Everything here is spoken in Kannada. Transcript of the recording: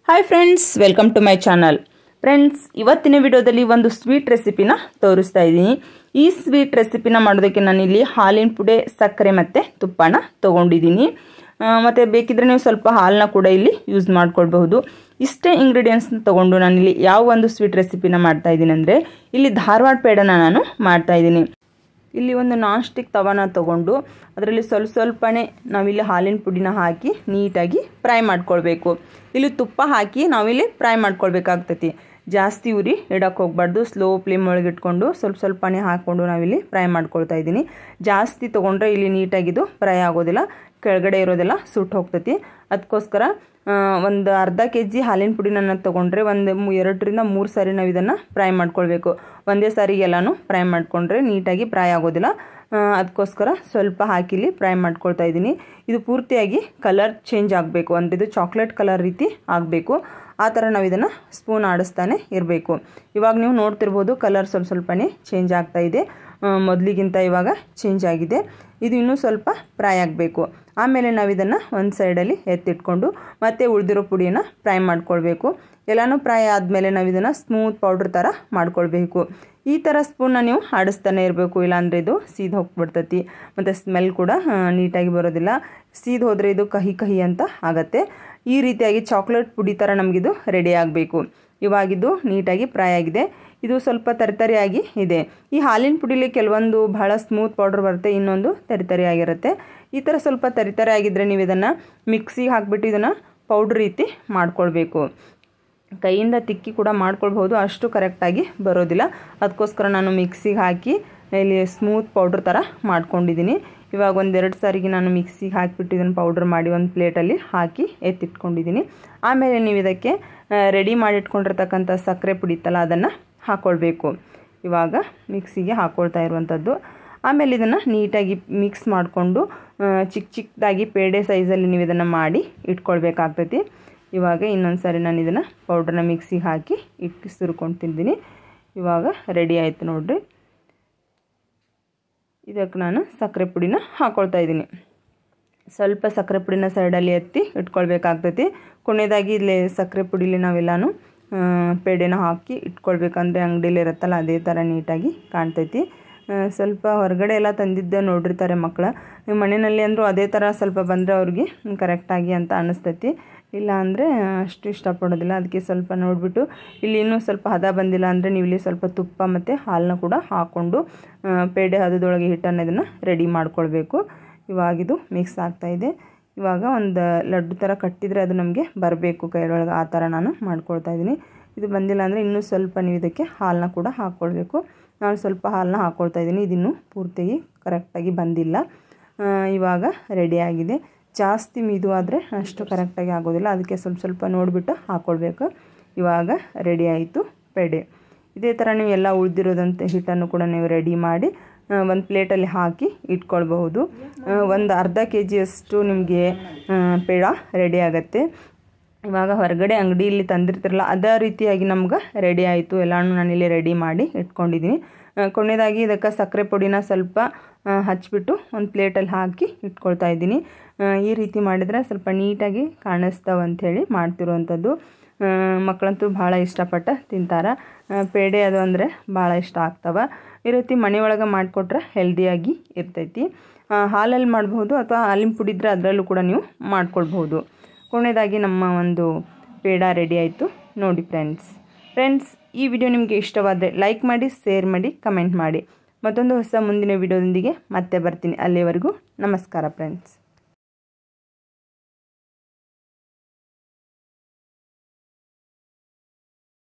Hi friends, welcome to my channel. Friends, ಇವತ್ತಿನ ವಿಡಿಯೋದಲ್ಲಿ ಒಂದು ಸ್ವೀಟ್ ರೆಸಿಪಿನ ತೋರಿಸ್ತಾ ಇದ್ದೀನಿ. ಈ ಸ್ವೀಟ್ ರೆಸಿಪಿನ ಮಾಡೋದಕ್ಕೆ ನಾನಿಲ್ಲಿ ಹಾಲಿನ ಪುಡಿ, ಸಕ್ಕರೆ ಮತ್ತು ತುಪ್ಪನ ತೊಗೊಂಡಿದ್ದೀನಿ. ಮತ್ತು ಬೇಕಿದ್ರೆ ನೀವು ಸ್ವಲ್ಪ ಹಾಲನ್ನ ಕೂಡ ಇಲ್ಲಿ ಯೂಸ್ ಮಾಡ್ಕೊಳ್ಬಹುದು. ಇಷ್ಟೇ ಇಂಗ್ರೀಡಿಯೆಂಟ್ಸ್ನ ತೊಗೊಂಡು ನಾನಿಲ್ಲಿ ಯಾವ ಒಂದು ಸ್ವೀಟ್ ರೆಸಿಪಿನ ಮಾಡ್ತಾ ಇದ್ದೀನಿ ಅಂದರೆ, ಇಲ್ಲಿ ಧಾರವಾಡ ಪೇಡನ ನಾನು ಮಾಡ್ತಾ ಇದ್ದೀನಿ. ಇಲ್ಲಿ ಒಂದು ನಾನ್ ಸ್ಟಿಕ್ ತವಾನ ತೊಗೊಂಡು ಅದರಲ್ಲಿ ಸ್ವಲ್ಪನೇ ನಾವಿಲ್ಲಿ ಹಾಲಿನ ಪುಡಿನ ಹಾಕಿ ನೀಟಾಗಿ ಫ್ರೈ ಮಾಡ್ಕೊಳ್ಬೇಕು. ಇಲ್ಲಿ ತುಪ್ಪ ಹಾಕಿ ನಾವಿಲ್ಲಿ ಫ್ರೈ ಮಾಡ್ಕೊಳ್ಬೇಕಾಗ್ತೈತಿ. ಜಾಸ್ತಿ ಉರಿ ಇಡಕ್ಕೆ ಹೋಗ್ಬಾರ್ದು. ಸ್ಲೋ ಫ್ಲೇಮ್ ಒಳಗೆ ಇಟ್ಕೊಂಡು ಸ್ವಲ್ಪನೇ ಹಾಕ್ಕೊಂಡು ನಾವಿಲ್ಲಿ ಫ್ರೈ ಮಾಡ್ಕೊಳ್ತಾ ಇದ್ದೀನಿ. ಜಾಸ್ತಿ ತೊಗೊಂಡ್ರೆ ಇಲ್ಲಿ ನೀಟಾಗಿದ್ದು ಫ್ರೈ ಆಗೋದಿಲ್ಲ, ಕೆಳಗಡೆ ಇರೋದೆಲ್ಲ ಸುಟ್ಟು ಹೋಗ್ತೈತಿ. ಅದಕ್ಕೋಸ್ಕರ ಒಂದು ಅರ್ಧ kg ಹಾಲಿನ ಪುಡಿನ ತೊಗೊಂಡ್ರೆ ಒಂದು 2ರಿಂದ 3 ಸಾರಿ ನಾವು ಇದನ್ನು ಫ್ರೈ ಮಾಡ್ಕೊಳ್ಬೇಕು. ಒಂದೇ ಸಾರಿಗೆ ಎಲ್ಲನೂ ಫ್ರೈ ಮಾಡಿಕೊಂಡ್ರೆ ನೀಟಾಗಿ ಫ್ರೈ ಆಗೋದಿಲ್ಲ. ಅದಕ್ಕೋಸ್ಕರ ಸ್ವಲ್ಪ ಹಾಕಿಲಿ ಫ್ರೈ ಮಾಡ್ಕೊಳ್ತಾ ಇದ್ದೀನಿ. ಇದು ಪೂರ್ತಿಯಾಗಿ ಕಲರ್ ಚೇಂಜ್ ಆಗಬೇಕು, ಅಂದರೆ ಇದು ಚಾಕ್ಲೇಟ್ ಕಲರ್ ರೀತಿ ಆಗಬೇಕು. ಆ ಥರ ನಾವು ಇದನ್ನು ಸ್ಪೂನ್ ಆಡಿಸ್ತಾನೆ ಇರಬೇಕು. ಇವಾಗ ನೀವು ನೋಡ್ತಿರ್ಬೋದು, ಕಲರ್ ಸ್ವಲ್ಪನೇ ಚೇಂಜ್ ಆಗ್ತಾ ಇದೆ. ಮೊದಲಿಗಿಂತ ಇವಾಗ ಚೇಂಜ್ ಆಗಿದೆ. ಇದು ಇನ್ನೂ ಸ್ವಲ್ಪ ಫ್ರೈ ಆಗಬೇಕು. ಆಮೇಲೆ ನಾವು ಇದನ್ನು ಒಂದು ಸೈಡಲ್ಲಿ ಎತ್ತಿಟ್ಕೊಂಡು ಮತ್ತೆ ಉಳಿದಿರೋ ಪುಡಿಯನ್ನು ಫ್ರೈ ಮಾಡ್ಕೊಳ್ಬೇಕು. ಎಲ್ಲನೂ ಫ್ರೈ ಆದಮೇಲೆ ನಾವು ಇದನ್ನು ಸ್ಮೂತ್ ಪೌಡ್ರ್ ಥರ ಮಾಡ್ಕೊಳ್ಬೇಕು. ಈ ಥರ ಸ್ಪೂನ್ನ ನೀವು ಆಡಿಸ್ತಾನೆ ಇರಬೇಕು, ಇಲ್ಲಾಂದರೆ ಇದು ಸೀದ್ ಹೋಗ್ಬಿಡ್ತೈತಿ. ಮತ್ತು ಸ್ಮೆಲ್ ಕೂಡ ನೀಟಾಗಿ ಬರೋದಿಲ್ಲ. ಸೀದ್ ಹೋದರೆ ಇದು ಕಹಿ ಅಂತ ಆಗುತ್ತೆ. ಈ ರೀತಿಯಾಗಿ ಚಾಕ್ಲೇಟ್ ಪುಡಿ ಥರ ನಮಗಿದು ರೆಡಿ ಆಗಬೇಕು. ಇವಾಗಿದು ನೀಟಾಗಿ ಫ್ರೈ ಆಗಿದೆ. ಇದು ಸ್ವಲ್ಪ ತರಿತರಿಯಾಗಿ ಇದೆ. ಈ ಹಾಲಿನ ಪುಡಿಲಿ ಕೆಲವೊಂದು ಬಹಳ ಸ್ಮೂತ್ ಪೌಡ್ರ್ ಬರುತ್ತೆ, ಇನ್ನೊಂದು ತರಿತರಿಯಾಗಿರುತ್ತೆ. ಈ ಥರ ಸ್ವಲ್ಪ ತರಿತರಿ ಆಗಿದ್ದರೆ ನೀವು ಇದನ್ನು ಮಿಕ್ಸಿಗೆ ಹಾಕಿಬಿಟ್ಟು ಇದನ್ನು ಪೌಡ್ರ್ ರೀತಿ ಮಾಡ್ಕೊಳ್ಬೇಕು. ಕೈಯಿಂದ ತಿಕ್ಕಿ ಕೂಡ ಮಾಡ್ಕೊಳ್ಬಹುದು, ಅಷ್ಟು ಕರೆಕ್ಟಾಗಿ ಬರೋದಿಲ್ಲ. ಅದಕ್ಕೋಸ್ಕರ ನಾನು ಮಿಕ್ಸಿಗೆ ಹಾಕಿ ಇಲ್ಲಿ ಸ್ಮೂತ್ ಪೌಡ್ರ್ ಥರ ಮಾಡ್ಕೊಂಡಿದ್ದೀನಿ. ಇವಾಗ 1-2 ಸಾರಿಗೆ ನಾನು ಮಿಕ್ಸಿಗೆ ಹಾಕಿಬಿಟ್ಟು ಇದನ್ನು ಪೌಡ್ರ್ ಮಾಡಿ ಒಂದು ಪ್ಲೇಟಲ್ಲಿ ಹಾಕಿ ಎತ್ತಿಟ್ಕೊಂಡಿದ್ದೀನಿ. ಆಮೇಲೆ ನೀವು ಇದಕ್ಕೆ ರೆಡಿ ಮಾಡಿಟ್ಕೊಂಡಿರ್ತಕ್ಕಂಥ ಸಕ್ಕರೆ ಪುಡಿ ಇತ್ತಲ್ಲ, ಅದನ್ನು ಹಾಕ್ಕೊಳ್ಬೇಕು. ಇವಾಗ ಮಿಕ್ಸಿಗೆ ಹಾಕ್ಕೊಳ್ತಾ ಇರುವಂಥದ್ದು. ಆಮೇಲೆ ಇದನ್ನು ನೀಟಾಗಿ ಮಿಕ್ಸ್ ಮಾಡಿಕೊಂಡು ಚಿಕ್ಕದಾಗಿ ಪೇಡೆ ಸೈಜಲ್ಲಿ ನೀವು ಇದನ್ನು ಮಾಡಿ ಇಟ್ಕೊಳ್ಬೇಕಾಗ್ತೈತಿ. ಇವಾಗ ಇನ್ನೊಂದು ಸಾರಿ ನಾನು ಇದನ್ನು ಪೌಡ್ರನ್ನ ಮಿಕ್ಸಿಗೆ ಹಾಕಿ ಸುರ್ಕೊಂಡು ತಿಂತೀನಿ. ಇವಾಗ ರೆಡಿ ಆಯಿತು ನೋಡಿರಿ. ಇದಕ್ಕೆ ನಾನು ಸಕ್ಕರೆ ಪುಡಿನ ಹಾಕ್ಕೊಳ್ತಾ ಇದ್ದೀನಿ. ಸ್ವಲ್ಪ ಸಕ್ಕರೆ ಪುಡಿನ ಸೈಡಲ್ಲಿ ಎತ್ತಿ ಇಟ್ಕೊಳ್ಬೇಕಾಗ್ತೈತಿ. ಕೊನೆಯದಾಗಿ ಇಲ್ಲಿ ಸಕ್ಕರೆ ಪುಡಿಲಿ ನಾವೆಲ್ಲನೂ ಪೇಡೆನ ಹಾಕಿ ಇಟ್ಕೊಳ್ಬೇಕಂದ್ರೆ ಅಂಗಡಿಯಲ್ಲಿ ಇರುತ್ತಲ್ಲ, ಅದೇ ಥರ ನೀಟಾಗಿ ಕಾಣ್ತೈತಿ. ಸ್ವಲ್ಪ ಹೊರಗಡೆ ಎಲ್ಲ ತಂದಿದ್ದೆ ನೋಡಿರ್ತಾರೆ ಮಕ್ಕಳು. ನಿಮ್ಮ ಮನೆಯಲ್ಲಿ ಅಂದರೂ ಅದೇ ಥರ ಸ್ವಲ್ಪ ಬಂದರೆ ಅವ್ರಿಗೆ ಕರೆಕ್ಟಾಗಿ ಅಂತ ಅನ್ನಿಸ್ತೈತಿ. ಇಲ್ಲ ಅಂದರೆ ಅಷ್ಟು ಇಷ್ಟಪಡೋದಿಲ್ಲ. ಅದಕ್ಕೆ ಸ್ವಲ್ಪ ನೋಡಿಬಿಟ್ಟು ಇಲ್ಲಿ ಇನ್ನೂ ಸ್ವಲ್ಪ ಹದ ಬಂದಿಲ್ಲ ಅಂದರೆ ನೀವು ಇಲ್ಲಿ ಸ್ವಲ್ಪ ತುಪ್ಪ ಮತ್ತು ಹಾಲನ್ನ ಕೂಡ ಹಾಕ್ಕೊಂಡು ಪೇಡೆ ಹದದೊಳಗೆ ಹಿಟ್ಟನ್ನು ಇದನ್ನು ರೆಡಿ ಮಾಡ್ಕೊಳ್ಬೇಕು. ಇವಾಗಿದು ಮಿಕ್ಸ್ ಆಗ್ತಾಯಿದೆ. ಇವಾಗ ಒಂದು ಲಡ್ಡು ಥರ ಕಟ್ಟಿದರೆ ಅದು ನಮಗೆ ಬರಬೇಕು ಕೈಯೊಳಗೆ, ಆ ಥರ ನಾನು ಮಾಡ್ಕೊಳ್ತಾ ಇದ್ದೀನಿ. ಇದು ಬಂದಿಲ್ಲ ಅಂದರೆ ಇನ್ನೂ ಸ್ವಲ್ಪ ನೀವು ಇದಕ್ಕೆ ಹಾಲನ್ನ ಕೂಡ ಹಾಕ್ಕೊಳ್ಬೇಕು. ನಾನು ಸ್ವಲ್ಪ ಹಾಲನ್ನ ಹಾಕ್ಕೊಳ್ತಾ ಇದ್ದೀನಿ. ಇದಿನ್ನೂ ಪೂರ್ತಿಯಾಗಿ ಕರೆಕ್ಟಾಗಿ ಬಂದಿಲ್ಲ. ಇವಾಗ ರೆಡಿಯಾಗಿದೆ. ಜಾಸ್ತಿ ಮಿದು ಆದರೆ ಅಷ್ಟು ಕರೆಕ್ಟಾಗಿ ಆಗೋದಿಲ್ಲ, ಅದಕ್ಕೆ ಸ್ವಲ್ಪ ನೋಡಿಬಿಟ್ಟು ಹಾಕ್ಕೊಳ್ಬೇಕು. ಇವಾಗ ರೆಡಿ ಆಯಿತು ಪೇಡೆ. ಇದೇ ಥರ ನೀವು ಎಲ್ಲ ಉಳಿದಿರೋದಂಥ ಹಿಟ್ಟನ್ನು ಕೂಡ ನೀವು ರೆಡಿ ಮಾಡಿ ಒಂದು ಪ್ಲೇಟಲ್ಲಿ ಹಾಕಿ ಇಟ್ಕೊಳ್ಬಹುದು. ಒಂದು ಅರ್ಧ kg ನಿಮಗೆ ಪೇಡ ರೆಡಿ ಆಗುತ್ತೆ. ಇವಾಗ ಹೊರಗಡೆ ಅಂಗಡಿಯಲ್ಲಿ ತಂದಿರ್ತಿರಲ್ಲ, ಅದೇ ರೀತಿಯಾಗಿ ನಮ್ಗೆ ರೆಡಿ ಆಯಿತು. ಎಲ್ಲನೂ ನಾನಿಲ್ಲಿ ರೆಡಿ ಮಾಡಿ ಇಟ್ಕೊಂಡಿದ್ದೀನಿ. ಕೊನೆಯದಾಗಿ ಇದಕ್ಕೆ ಸಕ್ಕರೆ ಪುಡಿನ ಸ್ವಲ್ಪ ಹಚ್ಬಿಟ್ಟು ಒಂದು ಪ್ಲೇಟಲ್ಲಿ ಹಾಕಿ ಇಟ್ಕೊಳ್ತಾ ಇದ್ದೀನಿ. ಈ ರೀತಿ ಮಾಡಿದರೆ ಸ್ವಲ್ಪ ನೀಟಾಗಿ ಕಾಣಿಸ್ತಾವೆ ಅಂಥೇಳಿ ಮಾಡ್ತಿರುವಂಥದ್ದು. ಮಕ್ಕಳಂತೂ ಭಾಳ ಇಷ್ಟಪಟ್ಟು ತಿಂತಾರೆ. ಪೇಡೆ ಅದು ಅಂದರೆ ಭಾಳ ಇಷ್ಟ ಆಗ್ತವೆ. ಈ ರೀತಿ ಮನೆಯೊಳಗೆ ಮಾಡಿಕೊಟ್ರೆ ಹೆಲ್ದಿಯಾಗಿ ಇರ್ತೈತಿ. ಹಾಲಲ್ಲಿ ಮಾಡ್ಬೋದು ಅಥವಾ ಹಾಲಿನ ಪುಡಿ ಇದ್ದರೆ ಅದರಲ್ಲೂ ಕೂಡ ನೀವು ಮಾಡ್ಕೊಳ್ಬಹುದು. ಕೊನೆಯದಾಗಿ ನಮ್ಮ ಒಂದು ಪೇಡ ರೆಡಿ ಆಯಿತು ನೋಡಿ ಫ್ರೆಂಡ್ಸ್. ಈ ವಿಡಿಯೋ ನಿಮಗೆ ಇಷ್ಟವಾದರೆ ಲೈಕ್ ಮಾಡಿ, ಶೇರ್ ಮಾಡಿ, ಕಮೆಂಟ್ ಮಾಡಿ. ಮತ್ತೊಂದು ಹೊಸ ಮುಂದಿನ ವಿಡಿಯೋದೊಂದಿಗೆ ಮತ್ತೆ ಬರ್ತೀನಿ. ಅಲ್ಲಿವರೆಗೂ ನಮಸ್ಕಾರ ಫ್ರೆಂಡ್ಸ್.